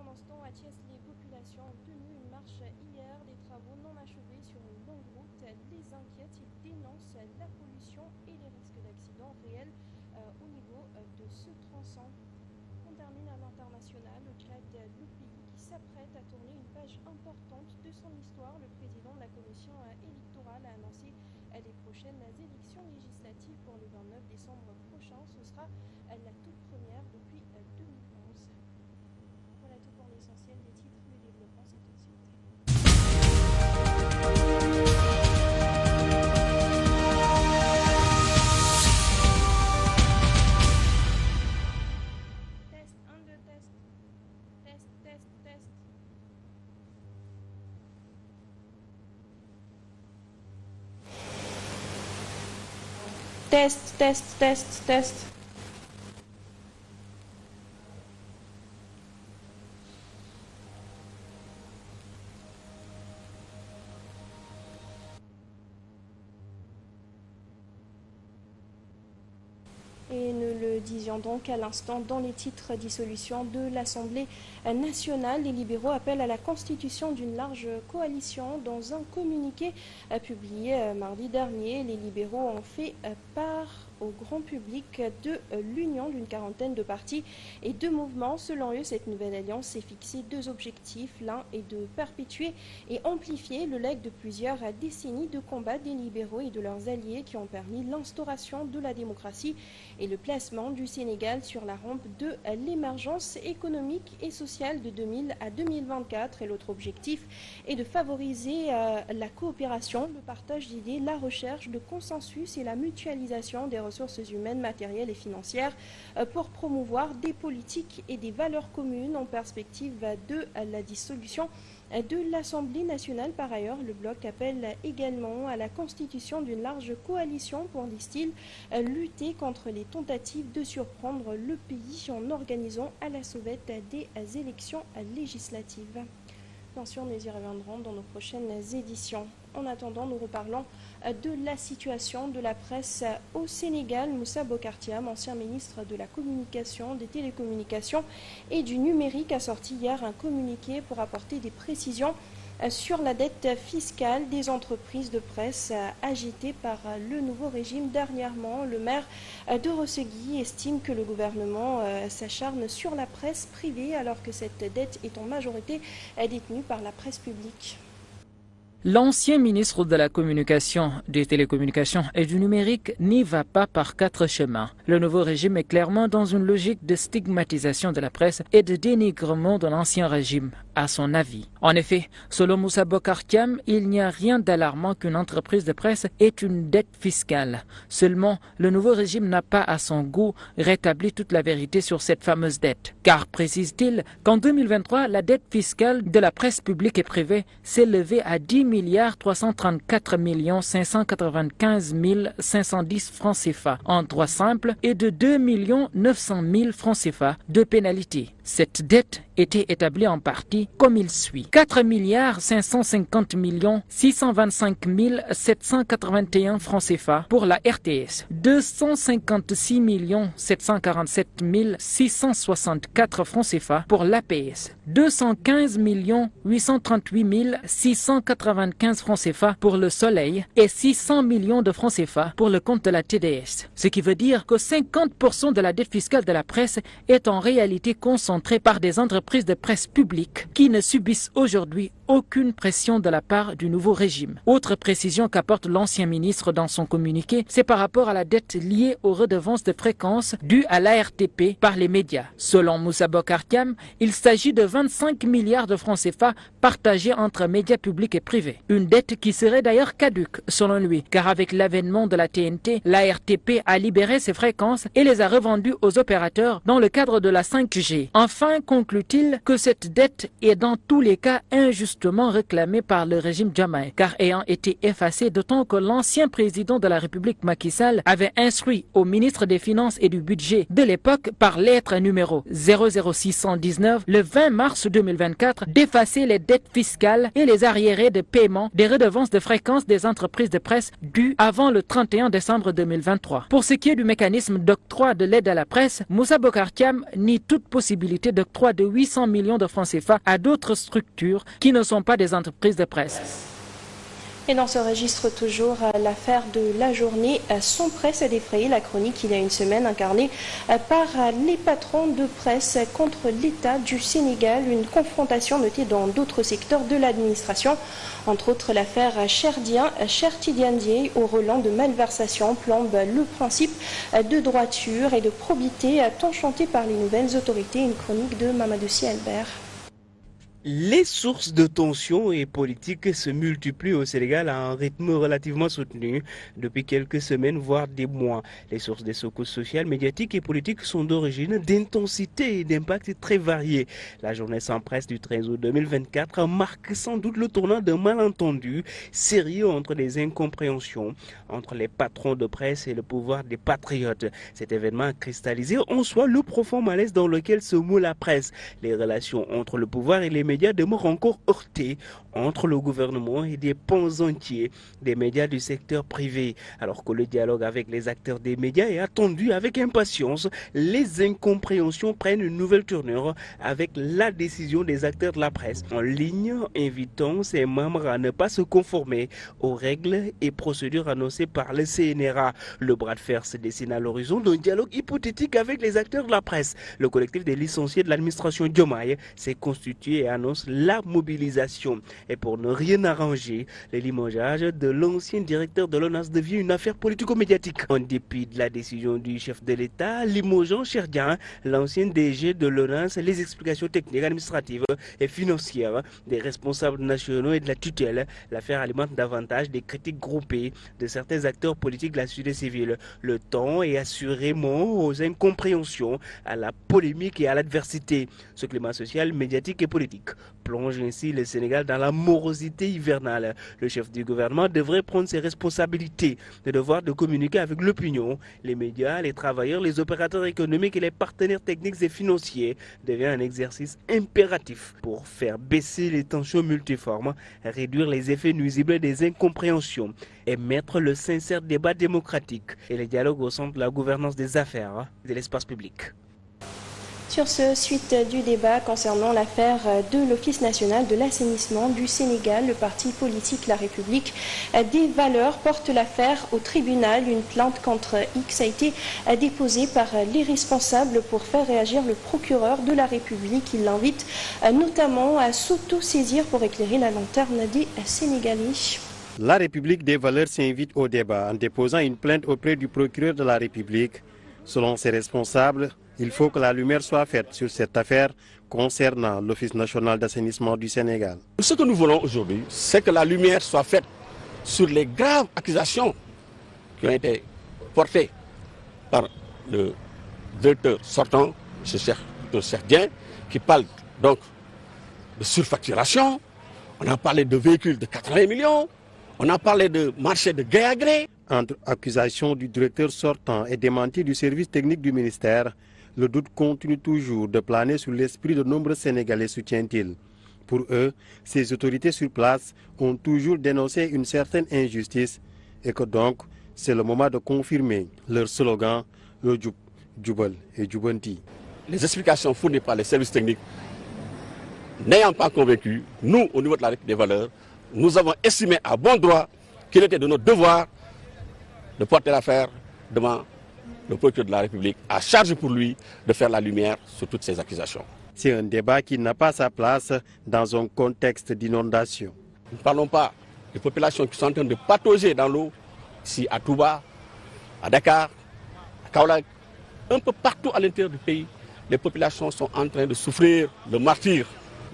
pendant ce temps, à Thiès, les populations ont tenu une marche hier. Les travaux non achevés sur une longue route les inquiètent. Ils dénoncent la pollution et les risques d'accidents réels au niveau de ce tronçon. On termine à l'international. Au Tchad, le pays qui s'apprête à tourner une page importante de son histoire. Le président de la commission électorale a annoncé les prochaines élections législatives pour le 29 décembre prochain. Ce sera la toute première depuis 2011. Voilà tout pour l'essentiel des titres. Le développement, c'est tout de suite. Test, 1, 2, test. Test, test, test. Test, test, test, test. Et nous le disions donc à l'instant dans les titres dissolution de l'Assemblée nationale. Les libéraux appellent à la constitution d'une large coalition. Dans un communiqué publié mardi dernier, les libéraux ont fait part au grand public de l'union d'une quarantaine de partis et de mouvements. Selon eux, cette nouvelle alliance s'est fixée deux objectifs. L'un est de perpétuer et amplifier le legs de plusieurs décennies de combat des libéraux et de leurs alliés qui ont permis l'instauration de la démocratie et le placement du Sénégal sur la rampe de l'émergence économique et sociale de 2000 à 2024. Et l'autre objectif est de favoriser la coopération, le partage d'idées, la recherche de consensus et la mutualisation des ressources humaines, matérielles et financières pour promouvoir des politiques et des valeurs communes en perspective de la dissolution de l'Assemblée nationale. Par ailleurs, le bloc appelle également à la constitution d'une large coalition pour, disent-ils, lutter contre les tentatives de surprendre le pays en organisant à la sauvette des élections législatives. Bien sûr, nous y reviendrons dans nos prochaines éditions. En attendant, nous reparlons de la situation de la presse au Sénégal. Moussa Bocar Thiam, ancien ministre de la Communication, des Télécommunications et du Numérique, a sorti hier un communiqué pour apporter des précisions sur la dette fiscale des entreprises de presse agitée par le nouveau régime. Dernièrement, le maire de Rossegui estime que le gouvernement s'acharne sur la presse privée alors que cette dette est en majorité détenue par la presse publique. L'ancien ministre de la Communication, des Télécommunications et du Numérique n'y va pas par quatre chemins. Le nouveau régime est clairement dans une logique de stigmatisation de la presse et de dénigrement de l'ancien régime, à son avis. En effet, selon Moussa Bocar Thiam, il n'y a rien d'alarmant qu'une entreprise de presse ait une dette fiscale. Seulement, le nouveau régime n'a pas à son goût rétabli toute la vérité sur cette fameuse dette. Car, précise-t-il, qu'en 2023, la dette fiscale de la presse publique et privée s'est levée à 10 334 595 510 francs CFA en droits simples et de 2 900 000 francs CFA de pénalité. Cette dette était établie en partie comme il suit. 4 550 625 781 francs CFA pour la RTS, 256 747 664 francs CFA pour l'APS, 215 838 695 francs CFA pour le Soleil et 600 millions de francs CFA pour le compte de la TDS. Ce qui veut dire que 50% de la dette fiscale de la presse est en réalité concentrée par des entreprises de presse publique qui ne subissent aujourd'hui aucune pression de la part du nouveau régime. Autre précision qu'apporte l'ancien ministre dans son communiqué, c'est par rapport à la dette liée aux redevances de fréquence dues à l'ARTP par les médias. Selon Moussa Bocar Thiam, il s'agit de 25 milliards de francs CFA partagés entre médias publics et privés. Une dette qui serait d'ailleurs caduque, selon lui, car avec l'avènement de la TNT, l'ARTP a libéré ses fréquences et les a revendues aux opérateurs dans le cadre de la 5G. Enfin, conclut-il que cette dette est dans tous les cas injustement injustement réclamée par le régime Diomaye, car ayant été effacée d'autant que l'ancien président de la République Macky Sall avait instruit au ministre des Finances et du Budget de l'époque par lettre numéro 00619 le 20 mars 2024 d'effacer les dettes fiscales et les arriérés de paiement des redevances de fréquence des entreprises de presse dues avant le 31 décembre 2023. Pour ce qui est du mécanisme d'octroi de l'aide à la presse, Moussa Bocar Thiam nie toute possibilité d'octroi de 800 millions de francs CFA à d'autres structures qui ne sont pas des entreprises de presse. Et dans ce registre toujours, l'affaire de la journée sans presse a défrayé la chronique il y a une semaine incarnée par les patrons de presse contre l'État du Sénégal. Une confrontation notée dans d'autres secteurs de l'administration, entre autres l'affaire Chertidiane Dièye au relent de malversation plombe le principe de droiture et de probité tant chanté par les nouvelles autorités. Une chronique de Mamadou Sy Albert. Les sources de tensions et politiques se multiplient au Sénégal à un rythme relativement soutenu depuis quelques semaines, voire des mois. Les sources des secousses sociales, médiatiques et politiques sont d'origine, d'intensité et d'impact très variés. La journée sans presse du 13 août 2024 marque sans doute le tournant d'un malentendu sérieux entre les incompréhensions entre les patrons de presse et le pouvoir des patriotes. Cet événement a cristallisé en soi le profond malaise dans lequel se moue la presse. Les relations entre le pouvoir et les médias demeurent encore heurtés entre le gouvernement et des pans entiers des médias du secteur privé. Alors que le dialogue avec les acteurs des médias est attendu avec impatience, les incompréhensions prennent une nouvelle tournure avec la décision des acteurs de la presse en ligne, invitant ses membres à ne pas se conformer aux règles et procédures annoncées par le CNRA. Le bras de fer se dessine à l'horizon d'un dialogue hypothétique avec les acteurs de la presse. Le collectif des licenciés de l'administration Diomaye s'est constitué et annonce la mobilisation. Et pour ne rien arranger, le limogeage de l'ancien directeur de l'ONAS devient une affaire politico-médiatique. En dépit de la décision du chef de l'État, limogeant Cherdian, l'ancien DG de l'ONAS, les explications techniques, administratives et financières des responsables nationaux et de la tutelle, l'affaire alimente davantage des critiques groupées de certains acteurs politiques de la société civile. Le temps est assurément aux incompréhensions, à la polémique et à l'adversité. Ce climat social, médiatique et politique plonge ainsi le Sénégal dans la morosité hivernale. Le chef du gouvernement devrait prendre ses responsabilités, le devoir de communiquer avec l'opinion. Les médias, les travailleurs, les opérateurs économiques et les partenaires techniques et financiers devient un exercice impératif pour faire baisser les tensions multiformes, réduire les effets nuisibles des incompréhensions et mettre le sincère débat démocratique et le dialogue au centre de la gouvernance des affaires et de l'espace public. Sur ce, suite du débat concernant l'affaire de l'Office national de l'assainissement du Sénégal, le parti politique La République des Valeurs porte l'affaire au tribunal. Une plainte contre X a été déposée par les responsables pour faire réagir le procureur de la République. Il l'invite notamment à s'auto-saisir pour éclairer la lanterne des Sénégalais. La République des Valeurs s'invite au débat en déposant une plainte auprès du procureur de la République. Selon ses responsables, il faut que la lumière soit faite sur cette affaire concernant l'Office national d'assainissement du Sénégal. Ce que nous voulons aujourd'hui, c'est que la lumière soit faite sur les graves accusations qui ont été portées par le directeur sortant, M. Cherdian, qui parle donc de surfacturation. On a parlé de véhicules de 80 millions, on a parlé de marché de gré à gré. Entre accusations du directeur sortant et démenti du service technique du ministère, le doute continue toujours de planer sur l'esprit de nombreux Sénégalais, soutient-il. Pour eux, ces autorités sur place ont toujours dénoncé une certaine injustice et que donc c'est le moment de confirmer leur slogan, le Djoub, Djoubal et Djoubanti. Les explications fournies par les services techniques n'ayant pas convaincu, nous, au niveau de la République des Valeurs, nous avons estimé à bon droit qu'il était de notre devoir de porter l'affaire devant le procureur de la République, à charge pour lui de faire la lumière sur toutes ces accusations. C'est un débat qui n'a pas sa place dans un contexte d'inondation. Nous ne parlons pas des populations qui sont en train de patauger dans l'eau, ici à Touba, à Dakar, à Kaolack, un peu partout à l'intérieur du pays. Les populations sont en train de souffrir le martyre.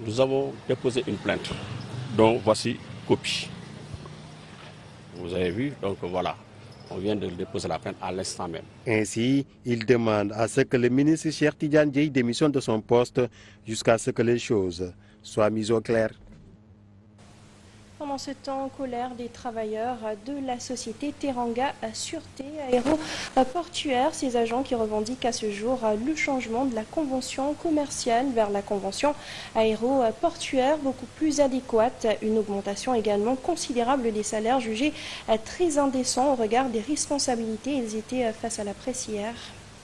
Nous avons déposé une plainte, dont voici copie. Vous avez vu, donc voilà. On vient de déposer la plainte à l'instant même. Ainsi, il demande à ce que le ministre Chertidiane Dièye démissionne de son poste jusqu'à ce que les choses soient mises au clair. Pendant ce temps, colère des travailleurs de la société Teranga Sûreté Aéroportuaire, ces agents qui revendiquent à ce jour le changement de la convention commerciale vers la convention aéroportuaire beaucoup plus adéquate, une augmentation également considérable des salaires jugés très indécents au regard des responsabilités. Ils étaient face à la presse hier.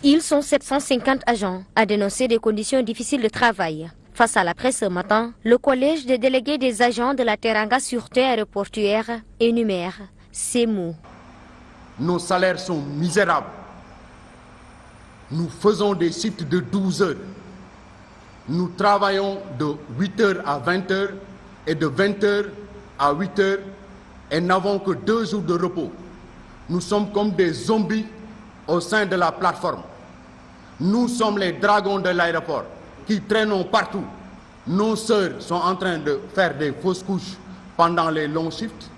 Ils sont 750 agents à dénoncer des conditions difficiles de travail. Face à la presse ce matin, le collège des délégués des agents de la Teranga Sûreté Aéroportuaire énumère ces mots. Nos salaires sont misérables. Nous faisons des shifts de 12 heures. Nous travaillons de 8 heures à 20 heures et de 20 heures à 8 heures et n'avons que 2 jours de repos. Nous sommes comme des zombies au sein de la plateforme. Nous sommes les dragons de l'aéroport qui traînent partout. Nos sœurs sont en train de faire des fausses couches pendant les longs shifts.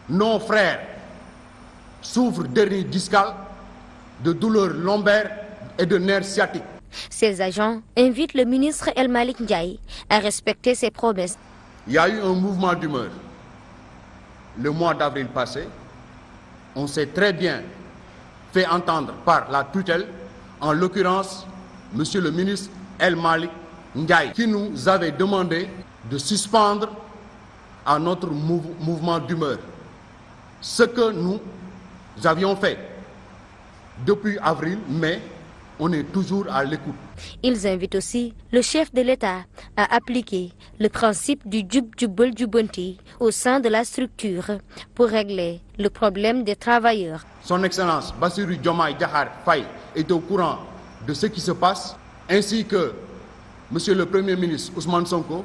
Nos frères souffrent d'hernie discale, de douleurs lombaires et de nerfs sciatiques. Ces agents invitent le ministre El Malik Ndiaye à respecter ses promesses. Il y a eu un mouvement d'humeur le mois d'avril passé. On s'est très bien fait entendre par la tutelle, en l'occurrence, monsieur le ministre El Malik Ndiaye, qui nous avait demandé de suspendre à notre mouvement d'humeur. Ce que nous avions fait depuis avril, mais on est toujours à l'écoute. Ils invitent aussi le chef de l'État à appliquer le principe du Djub Djubonti au sein de la structure pour régler le problème des travailleurs. Son Excellence Bassirou Diomaye Diakhar Faye est au courant de ce qui se passe, ainsi que Monsieur le Premier ministre Ousmane Sonko.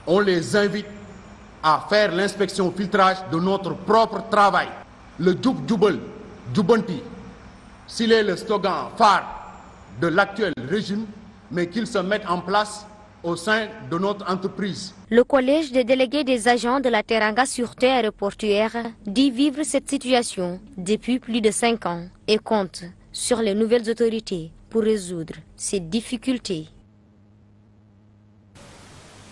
On les invite à faire l'inspection filtrage de notre propre travail. Le Djub Djubonti, s'il est le slogan phare de l'actuel régime, mais qu'il se mette en place au sein de notre entreprise. Le collège des délégués des agents de la Teranga Sûreté Aéroportuaire dit vivre cette situation depuis plus de 5 ans et compte sur les nouvelles autorités pour résoudre ces difficultés.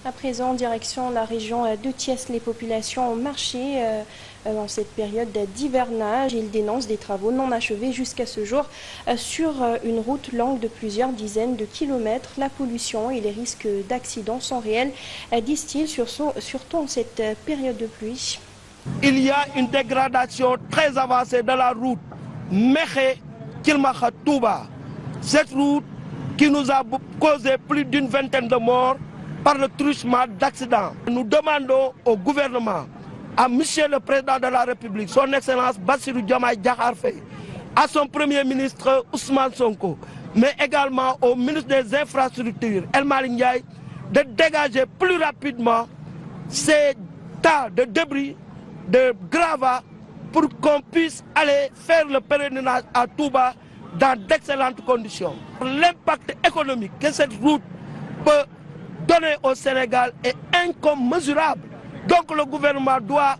À présent, direction la région de Thiès, les populations ont marché en cette période d'hivernage. Ils dénoncent des travaux non achevés jusqu'à ce jour sur une route longue de plusieurs dizaines de kilomètres. La pollution et les risques d'accidents sont réels, disent-ils, surtout en cette période de pluie. Il y a une dégradation très avancée de la route Mékhé-Kilmakha-Touba. Cette route qui nous a causé plus d'une vingtaine de morts par le truchement d'accidents. Nous demandons au gouvernement, à Monsieur le Président de la République, son Excellence Bassirou Diomaye Diakhar Faye, à son Premier ministre Ousmane Sonko, mais également au ministre des Infrastructures, El Malik Ndiaye, de dégager plus rapidement ces tas de débris, de gravats, pour qu'on puisse aller faire le pèlerinage à Touba dans d'excellentes conditions. L'impact économique que cette route peut donner au Sénégal est incommensurable. Donc le gouvernement doit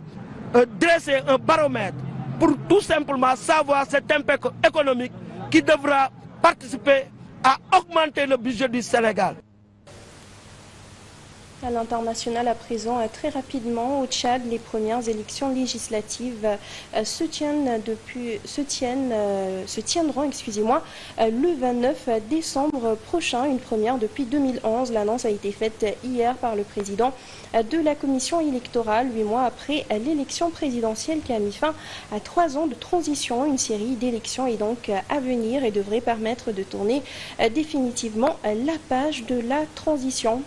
dresser un baromètre pour tout simplement savoir cet impact économique qui devra participer à augmenter le budget du Sénégal. À l'international, à présent, très rapidement, au Tchad, les premières élections législatives se tiendront le 29 décembre prochain, une première depuis 2011. L'annonce a été faite hier par le président de la commission électorale, 8 mois après l'élection présidentielle qui a mis fin à 3 ans de transition. Une série d'élections est donc à venir et devrait permettre de tourner définitivement la page de la transition.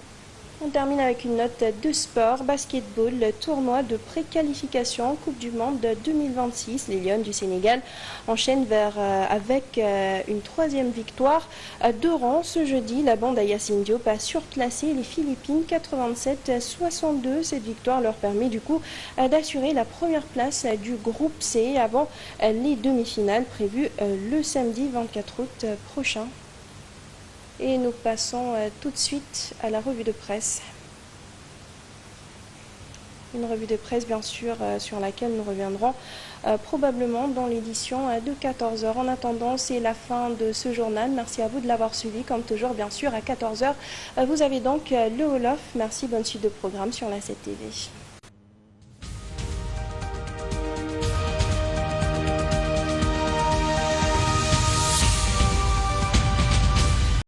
On termine avec une note de sport, basketball, tournoi de préqualification, Coupe du Monde 2026. Les Lions du Sénégal enchaînent avec une 3e victoire de rang. Ce jeudi, la bande à Yacine Diop a surclassé les Philippines 87-62. Cette victoire leur permet du coup d'assurer la première place du groupe C avant les demi-finales prévues le samedi 24 août prochain. Et nous passons tout de suite à la revue de presse. Une revue de presse, bien sûr, sur laquelle nous reviendrons probablement dans l'édition de 14h. En attendant, c'est la fin de ce journal. Merci à vous de l'avoir suivi. Comme toujours, bien sûr, à 14h, vous avez donc le Wolof. Merci, bonne suite de programme sur la 7 TV.